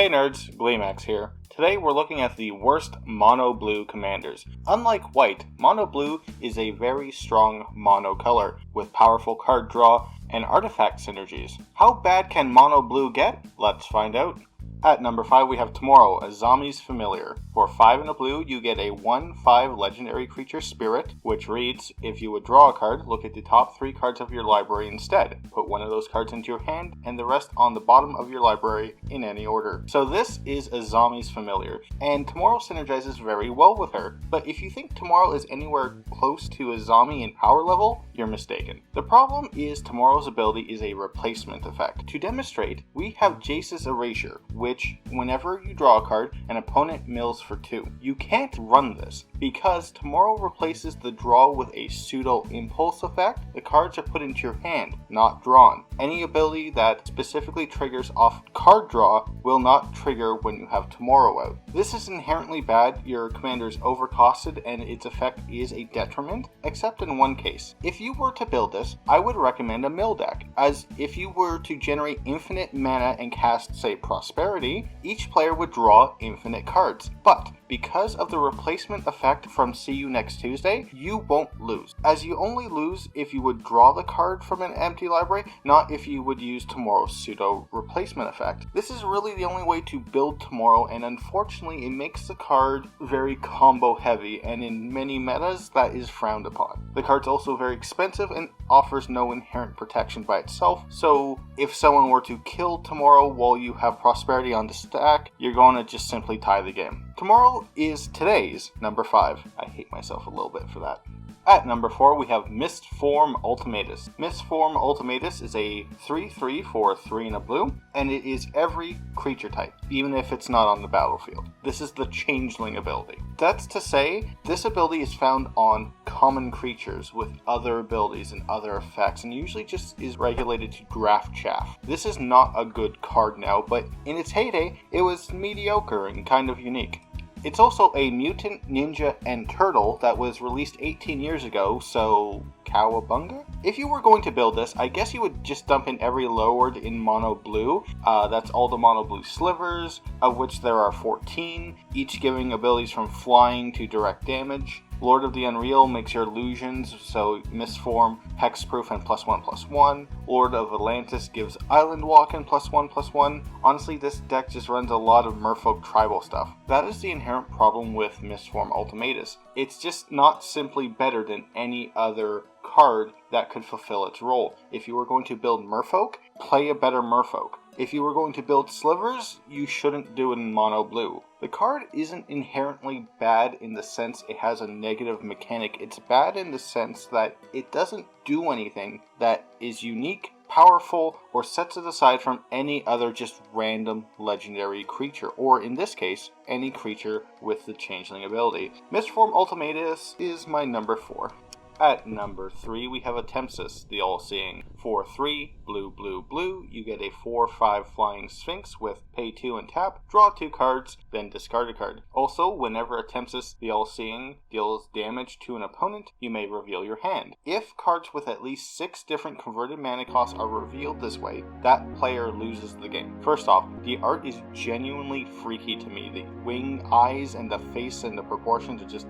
Hey nerds, Gleemax here. Today we're looking at the worst mono blue commanders. Unlike white, mono blue is a very strong mono color with powerful card draw and artifact synergies. How bad can mono blue get? Let's find out. At number 5 we have Tomorrow, Azami's Familiar. For 5 and a blue, you get a 1/5 legendary creature spirit, which reads, if you would draw a card, look at the top 3 cards of your library instead. Put one of those cards into your hand, and the rest on the bottom of your library in any order. So this is Azami's Familiar, and Tomorrow synergizes very well with her. But if you think Tomorrow is anywhere close to Azami in power level, you're mistaken. The problem is Tomorrow's ability is a replacement effect. To demonstrate, we have Jace's Erasure, which, whenever you draw a card, an opponent mills for 2. You can't run this, because Tomorrow replaces the draw with a pseudo impulse effect. The cards are put into your hand, not drawn. Any ability that specifically triggers off card draw will not trigger when you have Tomorrow out. This is inherently bad, your commander is overcosted and its effect is a detriment, except in one case. If you were to build this, I would recommend a mill deck, as if you were to generate infinite mana and cast, say, Prosperity, each player would draw infinite cards. But because of the replacement effect from See You Next Tuesday, you won't lose, as you only lose if you would draw the card from an empty library, not if you would use Tomorrow's pseudo replacement effect. This is really the only way to build Tomorrow, and unfortunately it makes the card very combo heavy, and in many metas that is frowned upon. The card's also very expensive and offers no inherent protection by itself, so if someone were to kill Tomorrow while you have Prosperity on the stack, you're going to just simply tie the game. Tomorrow is today's number 5. I hate myself a little bit for that. At number 4 we have Misform Ultimatus. Misform Ultimatus is a 3/3 for 3 and a blue, and it is every creature type, even if it's not on the battlefield. This is the Changeling ability. That's to say, this ability is found on common creatures with other abilities and other effects, and usually just is regulated to draft chaff. This is not a good card now, but in its heyday, it was mediocre and kind of unique. It's also a mutant, ninja, and turtle that was released 18 years ago, so cowabunga? If you were going to build this, I guess you would just dump in every lowered in mono blue. That's all the mono blue slivers, of which there are 14, each giving abilities from flying to direct damage. Lord of the Unreal makes your illusions, so Misform, Hexproof, and +1/+1. Lord of Atlantis gives Island Walk and +1/+1. Honestly, this deck just runs a lot of Merfolk tribal stuff. That is the inherent problem with Misform Ultimatus. It's just not simply better than any other card that could fulfill its role. If you were going to build Merfolk, play a better Merfolk. If you were going to build slivers, you shouldn't do it in mono blue. The card isn't inherently bad in the sense it has a negative mechanic. It's bad in the sense that it doesn't do anything that is unique, powerful, or sets it aside from any other just random legendary creature, or in this case, any creature with the Changeling ability. Misform Ultimatus is my number 4. At number 3, we have Atemsis, the All-Seeing. For 3, blue, blue, blue, you get a 4/5 Flying Sphinx with pay 2 and tap, draw 2 cards, then discard a card. Also, whenever Atemsis, the All-Seeing, deals damage to an opponent, you may reveal your hand. If cards with at least 6 different converted mana costs are revealed this way, that player loses the game. First off, the art is genuinely freaky to me. The wing, eyes, and the face and the proportions are just,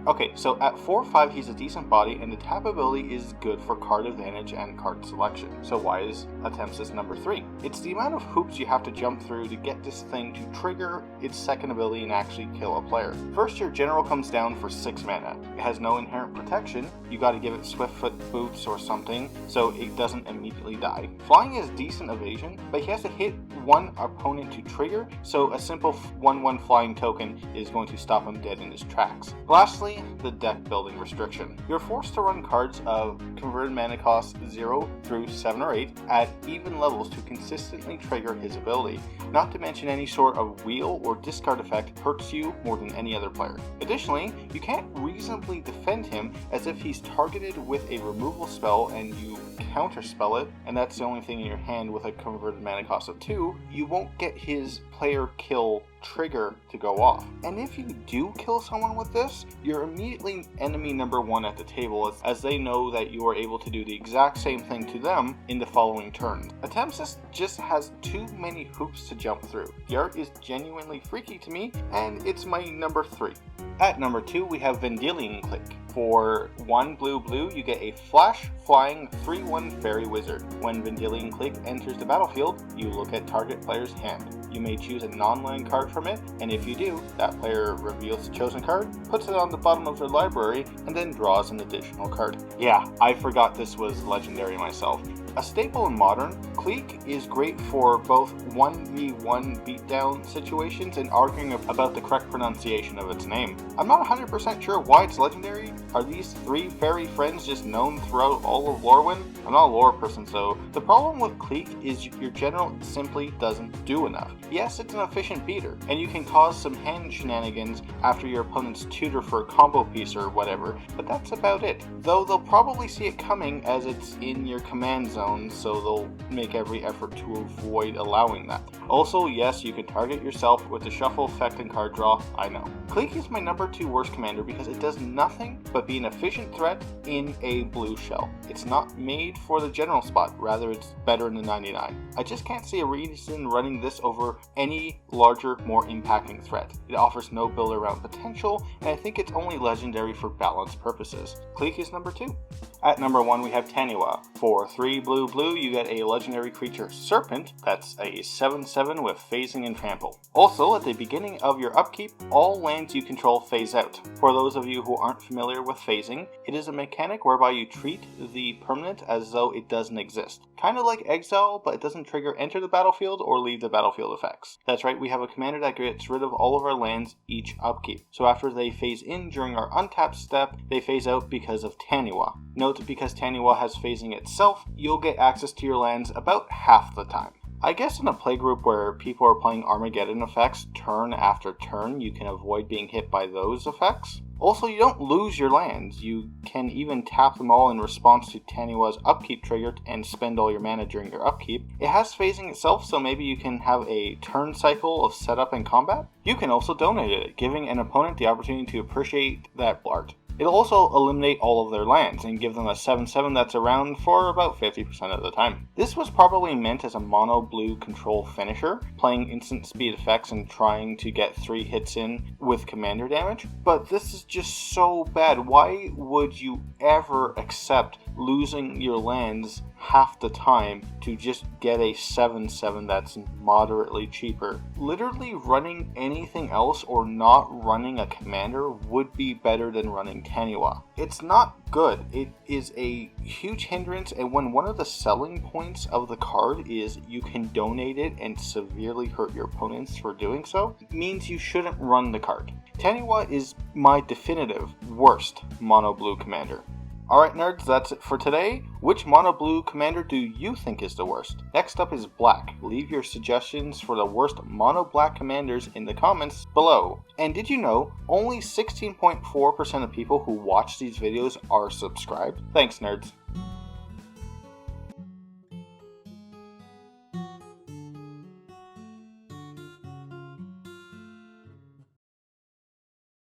Okay, so at 4/5, he's a decent body, and the tap ability is good for card advantage and card selection. So why is Atemsis number 3? It's the amount of hoops you have to jump through to get this thing to trigger its second ability and actually kill a player. First, your general comes down for 6 mana. It has no inherent protection. You gotta give it Swiftfoot boots or something so it doesn't immediately die. Flying is decent evasion, but he has to hit one opponent to trigger, so a simple 1/1 flying token is going to stop him dead in his tracks. Lastly, the deck building restriction. You're forced to run cards of converted mana cost 0 through 7 or 8 at even levels to consistently trigger his ability. Not to mention any sort of wheel or discard effect hurts you more than any other player. Additionally, you can't reasonably defend him as if he's targeted with a removal spell and you counterspell it, and that's the only thing in your hand with a converted mana cost of 2, you won't get his player kill trigger to go off. And if you do kill someone with this, you're immediately enemy number 1 at the table, as they know that you are able to do the exact same thing to them in the following turn. Atemsis just has too many hoops to jump through. The art is genuinely freaky to me, and it's my number 3. At number 2, we have Vendilion Clique. For 1 blue, you get a flash flying 3/1 fairy wizard. When Vendilion Clique enters the battlefield, you look at target player's hand. You may choose a non-land card from it, and if you do, that player reveals the chosen card, puts it on the bottom of their library, and then draws an additional card. Yeah, I forgot this was legendary myself. A staple in Modern, Clique is great for both 1v1 beatdown situations and arguing about the correct pronunciation of its name. I'm not 100% sure why it's legendary. Are these 3 fairy friends just known throughout all of Lorwyn? I'm not a lore person, so the problem with Clique is your general simply doesn't do enough. Yes, it's an efficient beater, and you can cause some hand shenanigans after your opponent's tutor for a combo piece or whatever, but that's about it. Though they'll probably see it coming as it's in your command zone, so they'll make every effort to avoid allowing that. Also, yes, you can target yourself with the shuffle effect and card draw, I know. Clique is my number 2 worst commander because it does nothing but be an efficient threat in a blue shell. It's not made for the general spot, rather it's better in the 99. I just can't see a reason running this over any larger, more impacting threat. It offers no build around potential, and I think it's only legendary for balance purposes. Clique is number 2. At number 1, we have Taniwha. For 3 blue, you get a legendary creature Serpent, that's a 7/7 with phasing and trample. Also, at the beginning of your upkeep, all lands you control phase out. For those of you who aren't familiar with phasing, it is a mechanic whereby you treat the permanent as though it doesn't exist. Kind of like Exile, but it doesn't trigger enter the battlefield or leave the battlefield effects. That's right, we have a commander that gets rid of all of our lands each upkeep. So after they phase in during our untapped step, they phase out because of Taniwha. Note, because Taniwha has phasing itself, you'll get access to your lands about half the time. I guess in a playgroup where people are playing Armageddon effects turn after turn, you can avoid being hit by those effects. Also, you don't lose your lands. You can even tap them all in response to Taniwha's upkeep trigger and spend all your mana during your upkeep. It has phasing itself, so maybe you can have a turn cycle of setup and combat. You can also donate it, giving an opponent the opportunity to appreciate that art. It'll also eliminate all of their lands and give them a 7/7 that's around for about 50% of the time. This was probably meant as a mono blue control finisher, playing instant speed effects and trying to get 3 hits in with commander damage, but this is just so bad. Why would you ever accept losing your lands half the time to just get a 7/7 that's moderately cheaper? Literally running anything else or not running a commander would be better than running Taniwha. It's not good. It is a huge hindrance, and when one of the selling points of the card is you can donate it and severely hurt your opponents for doing so, it means you shouldn't run the card. Taniwha is my definitive worst mono blue commander. Alright nerds, that's it for today. Which mono blue commander do you think is the worst? Next up is black. Leave your suggestions for the worst mono black commanders in the comments below. And did you know, only 16.4% of people who watch these videos are subscribed? Thanks nerds.